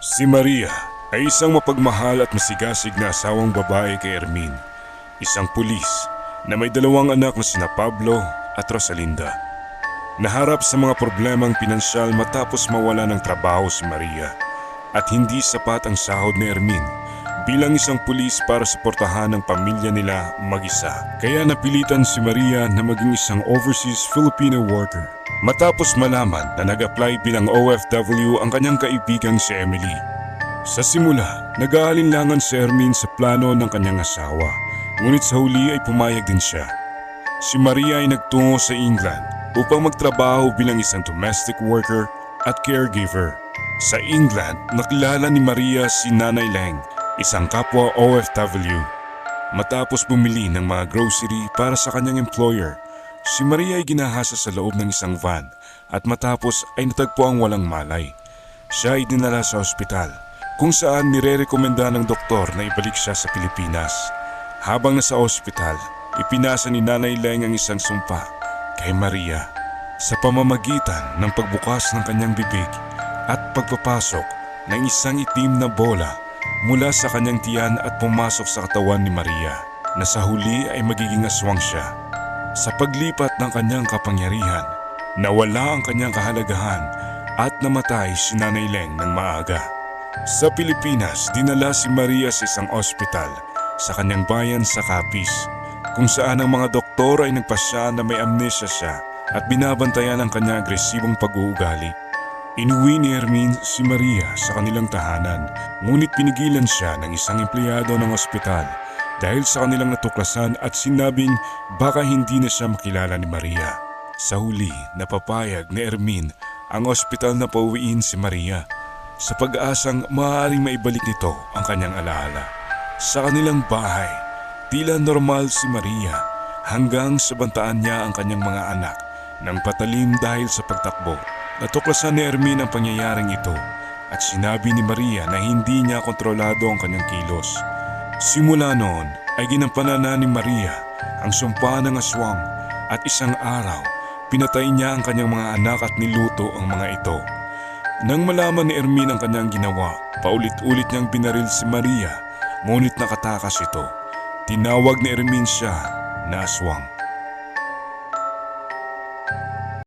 Si Maria ay isang mapagmahal at masigasig na asawang babae kay Hermin, isang pulis na may dalawang anak na sina Pablo at Rosalinda. Naharap sa mga problemang pinansyal matapos mawala ng trabaho si Maria at hindi sapat ang sahod ni Hermin bilang isang pulis para suportahan ang pamilya nila mag-isa. Kaya napilitan si Maria na maging isang overseas Filipino worker. Matapos malaman na nag-apply bilang OFW ang kanyang kaibigang si Emily. Sa simula, nag-aalinlangan si Hermin sa plano ng kanyang asawa, ngunit sa huli ay pumayag din siya. Si Maria ay nagtungo sa England upang magtrabaho bilang isang domestic worker at caregiver. Sa England, nakilala ni Maria si Nanay Leng, isang kapwa OFW. Matapos bumili ng mga grocery para sa kanyang employer, si Maria ay ginahasa sa loob ng isang van at matapos ay natagpo ang walang malay. Siya ay dinala sa ospital kung saan nire-rekomenda ng doktor na ibalik siya sa Pilipinas. Habang nasa ospital, ipinasa ni Nanay Leng ang isang sumpa kay Maria sa pamamagitan ng pagbukas ng kanyang bibig at pagpapasok ng isang itim na bola mula sa kanyang tiyan at pumasok sa katawan ni Maria na sa huli ay magiging aswang siya. Sa paglipat ng kanyang kapangyarihan, nawala ang kanyang kahalagahan at namatay si Nanay Leng ng maaga. Sa Pilipinas, dinala si Maria sa isang ospital sa kanyang bayan sa Capiz, kung saan ang mga doktor ay nagpasya na may amnesia siya at binabantayan ang kanyang agresibong pag-uugali. Inuwi ni Hermin si Maria sa kanilang tahanan, ngunit pinigilan siya ng isang empleyado ng ospital dahil sa kanilang natuklasan at sinabing baka hindi na siya makilala ni Maria. Sa huli, napapayag ni Hermin ang ospital na pauwiin si Maria sa pag-aasang maaaring maibalik nito ang kanyang alaala. Sa kanilang bahay, tila normal si Maria hanggang sa bantaan niya ang kanyang mga anak ng patalim dahil sa pagtakbo. Natuklasan ni Hermin ang pangyayaring ito at sinabi ni Maria na hindi niya kontrolado ang kanyang kilos. Simula noon ay ginampanan na ni Maria ang sumpa ng aswang at isang araw pinatay niya ang kanyang mga anak at niluto ang mga ito. Nang malaman ni Hermin ang kanyang ginawa, paulit-ulit niyang binaril si Maria, ngunit nakatakas ito. Tinawag ni Hermin siya na aswang.